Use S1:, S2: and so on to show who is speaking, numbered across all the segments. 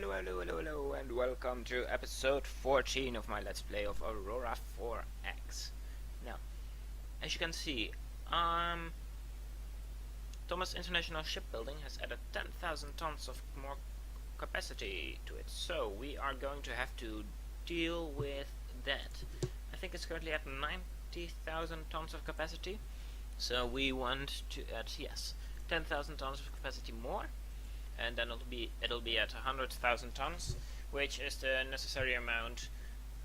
S1: hello, and welcome to episode 14 of my Let's Play of Aurora 4X. Now, as you can see, Thomas International Shipbuilding has added 10,000 tons of more capacity to it, so we are going to have to deal with that. I think it's currently at 90,000 tons of capacity, so we want to add, 10,000 tons of capacity more. And then it'll be at 100,000 tons, which is the necessary amount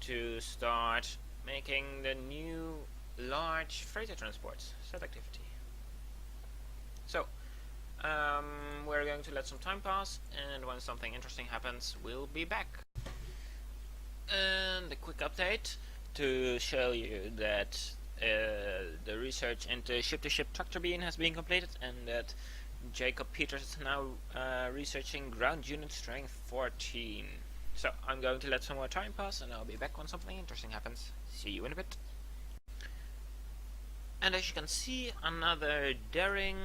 S1: to start making the new large freighter transports set activity. So we're going to let some time pass, and when something interesting happens, we'll be back. And a quick update to show you that the research into ship-to-ship tractor beam has been completed, and that Jacob Peters is now researching ground unit strength 14. So I'm going to let some more time pass, and I'll be back when something interesting happens. See you in a bit. And as you can see, another daring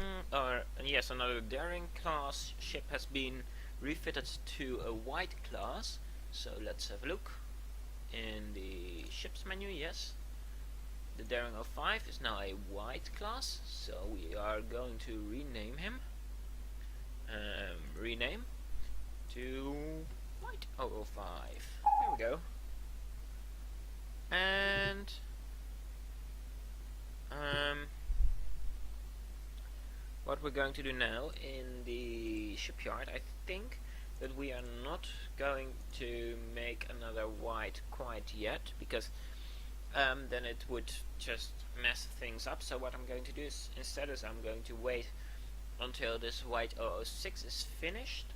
S1: class ship has been refitted to a white class. So let's have a look in the ships menu. Yes, the Daring 05 is now a white class, so we are going to rename him. Rename to White 005. There we go. And what we're going to do now in the shipyard, I think that we are not going to make another white quite yet, because then it would just mess things up. So what I'm going to do is, instead, I'm going to wait until this white 006 is finished,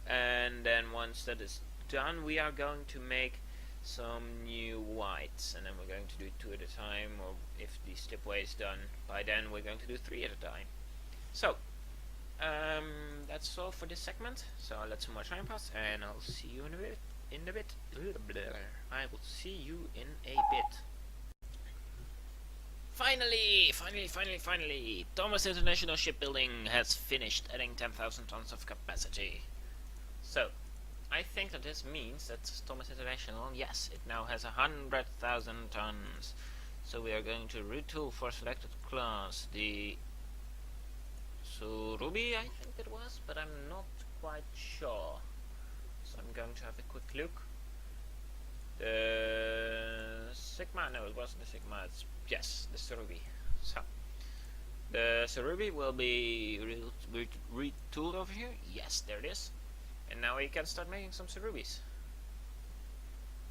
S1: and then once that is done, we are going to make some new whites, and then we're going to do 2 at a time, or if the slipway is done by then, we're going to do 3 at a time. So that's all for this segment. So I'll let some more time pass, and I'll see you in a bit. I will see you in a bit. Finally! Thomas International Shipbuilding has finished adding 10,000 tons of capacity. So, I think that this means that Thomas International, yes, it now has 100,000 tons. So we are going to retool for selected class the Surubi, I think it was, but I'm not quite sure. So I'm going to have a quick look. The Sigma, no, it wasn't the Sigma, it's, yes, the Surubi. So the Surubi will be retooled over here. Yes, there it is. And now we can start making some Surubis,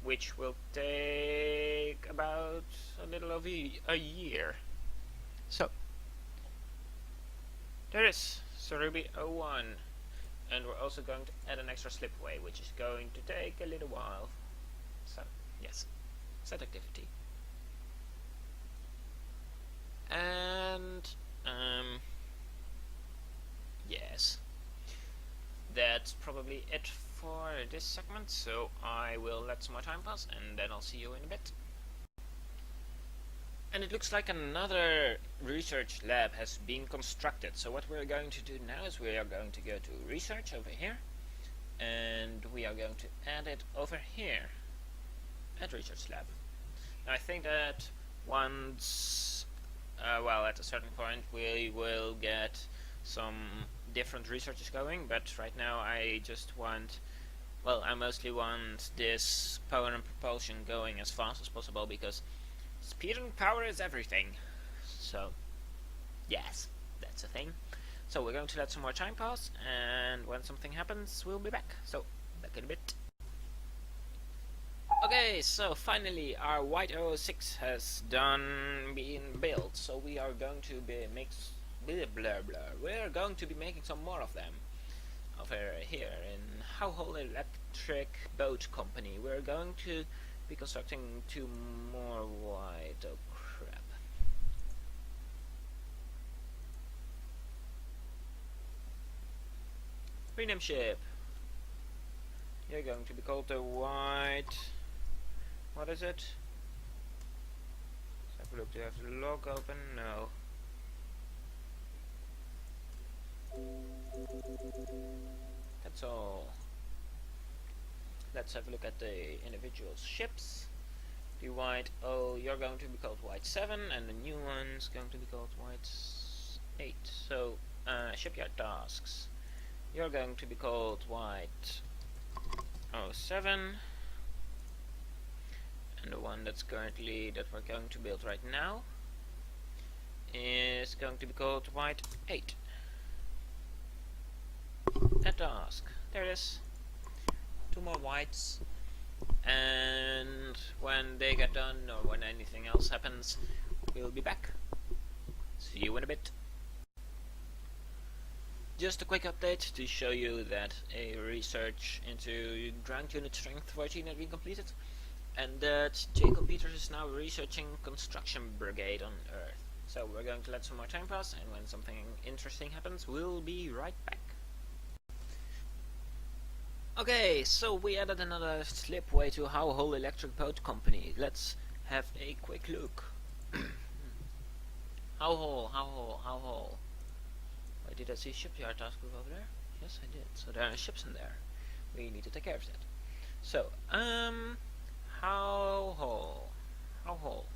S1: which will take about a little over a year. So there is Surubi 01. And we're also going to add an extra slipway, which is going to take a little while. So, yes, set activity. And, yes, that's probably it for this segment, so I will let some more time pass, and then I'll see you in a bit. And it looks like another research lab has been constructed. So what we're going to do now is we are going to go to research over here, and we are going to add it over here at research lab. Now I think that once, at a certain point, we will get some different researches going, but right now I just want, I mostly want this power and propulsion going as fast as possible, because speed and power is everything. So, yes, that's a thing. So we're going to let some more time pass, and when something happens, we'll be back. So, back in a bit. Okay, so finally our White 006 has been built. So we are going to be We're going to be making some more of them over here in Homeworld Electric Boat Company. We're going to be constructing 2 more white. Oh crap. Rename ship. You're going to be called the White. What is it? Let's have a look. Do you have the log open? No. That's all. let's have a look at the individual ships. The white, oh, you're going to be called white 7, and the new one's going to be called white 8. So, shipyard tasks. You're going to be called white 07, and the one that we're going to build right now is going to be called white 8. A task. There it is. 2 more whites, and when they get done, or when anything else happens, we'll be back. See you in a bit. Just a quick update to show you that a research into ground unit strength 14 has been completed, and that Jacob Peters is now researching construction brigade on Earth. So we're going to let some more time pass, and when something interesting happens, we'll be right back. Okay, so we added another slipway to Homeworld Electric Boat Company. Let's have a quick look. Homeworld. Wait, did I see shipyard task group over there? Yes, I did. So there are ships in there. We need to take care of that. So, Homeworld.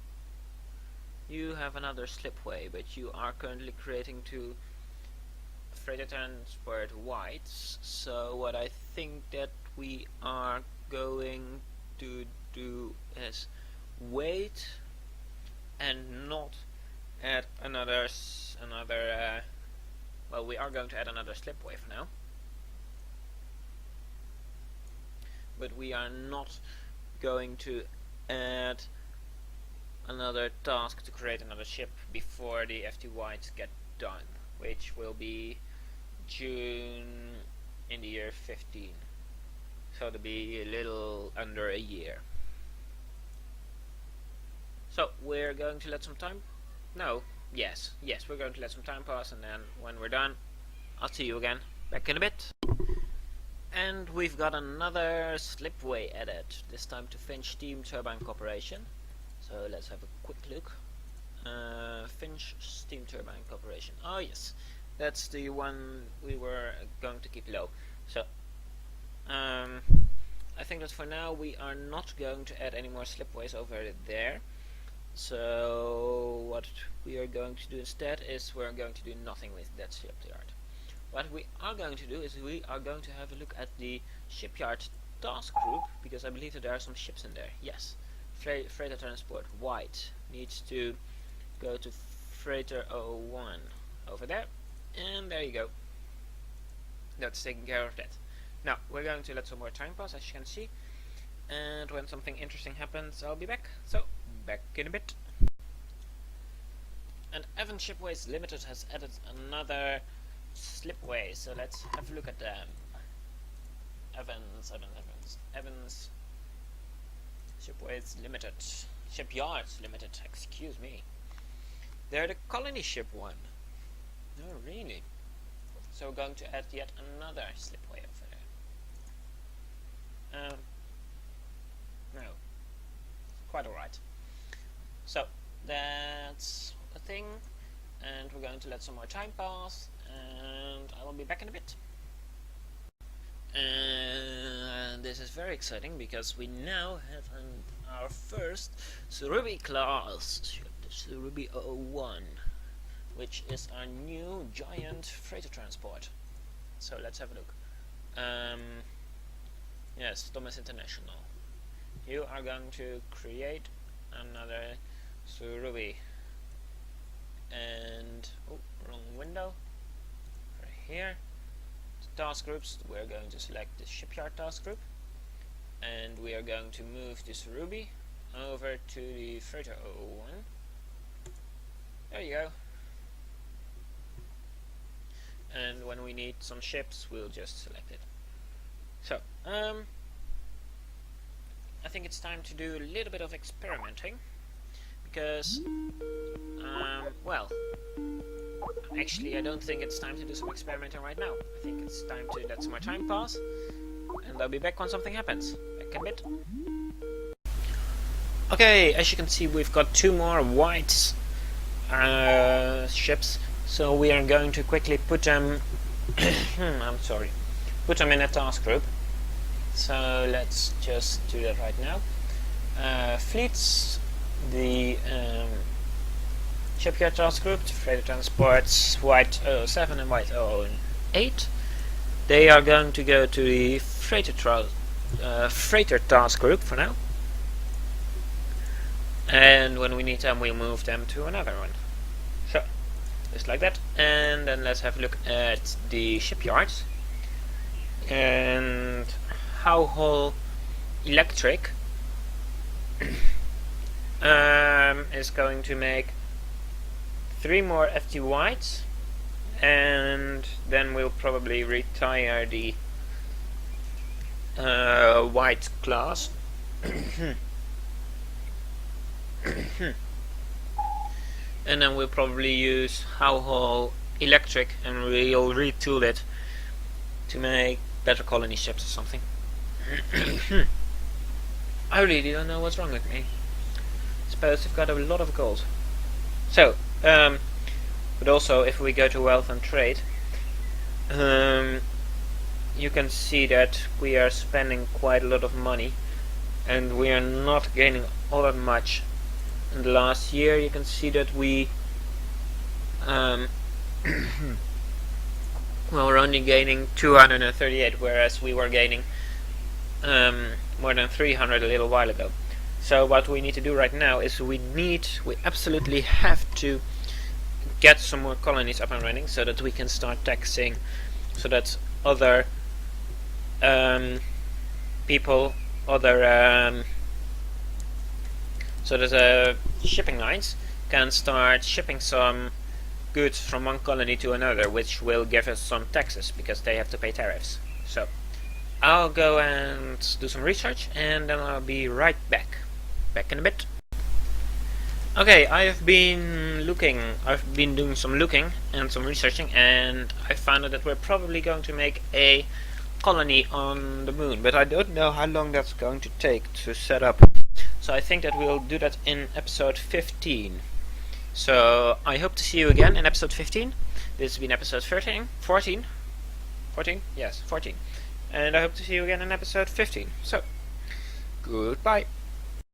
S1: You have another slipway, but you are currently creating 2 freighter transport whites. So what I think that we are going to do is wait and not add another well, we are going to add another slipway for now, but we are not going to add another task to create another ship before the FT whites get done, which will be June in the year 15, so to be a little under a year. So we're going to let some time, yes, we're going to let some time pass, and then when we're done, I'll see you again back in a bit. And we've got another slipway added, this time to Finch Steam Turbine Corporation. So let's have a quick look. Finch Steam Turbine Corporation, oh yes, that's the one we were going to keep low. So I think that for now we are not going to add any more slipways over there. So what we are going to do instead is we're going to do nothing with that shipyard. What we are going to do is we are going to have a look at the shipyard task group, because I believe that there are some ships in there. Yes, freighter transport white needs to go to freighter 01 over there. And there you go. That's taking care of that. Now we're going to let some more time pass, as you can see, and when something interesting happens, I'll be back. So back in a bit. And Evans Shipways Limited has added another slipway, so let's have a look at them. Evans Shipways Limited, Shipyards Limited, excuse me. They're the colony ship one. Oh, really? So we're going to add yet another slipway over there. No. Quite alright. So, that's the thing. And we're going to let some more time pass. And I will be back in a bit. And this is very exciting, because we now have our first Surubi class ship, the Surubi 01. Which is our new giant freighter transport. So let's have a look. Yes, Thomas International. You are going to create another Surubi. And, oh, wrong window. Right here. The task groups, we're going to select the shipyard task group. And we are going to move the Surubi over to the freighter 01. There you go. And when we need some ships, we'll just select it. So, I think it's time to do a little bit of experimenting, because, well, actually I don't think it's time to do some experimenting right now. I think it's time to let some more time pass, and I'll be back when something happens. Back in a bit. Okay, as you can see, we've got 2 more white ships. So we are going to quickly put them put them in a task group. So let's just do that right now. Fleets, the shipyard task group, freighter transports, White 07 and White 08. They are going to go to the freighter task group for now. And when we need them, we'll move them to another one. So, just like that. And then let's have a look at the shipyards. And homeworld electric is going to make 3 more FT whites, and then we'll probably retire the white class. And then we'll probably use homeworld electric, and we'll retool it to make better colony ships or something. I really don't know what's wrong with me. I suppose I've got a lot of gold. So, but also if we go to wealth and trade, you can see that we are spending quite a lot of money, and we are not gaining all that much. In the last year, you can see that we well, we're only gaining 238, whereas we were gaining more than 300 a little while ago. So what we need to do right now is we absolutely have to get some more colonies up and running, so that we can start taxing, so that other people, so that shipping lines can start shipping some goods from one colony to another, which will give us some taxes because they have to pay tariffs. So I'll go and do some research, and then I'll be right back. Back in a bit. Okay, I've been doing some looking and some researching, and I found out that we're probably going to make a colony on the moon, but I don't know how long that's going to take to set up. So I think that we'll do that in episode 15. So I hope to see you again in episode 15. This has been episode 14? Yes, 14. And I hope to see you again in episode 15. So, goodbye.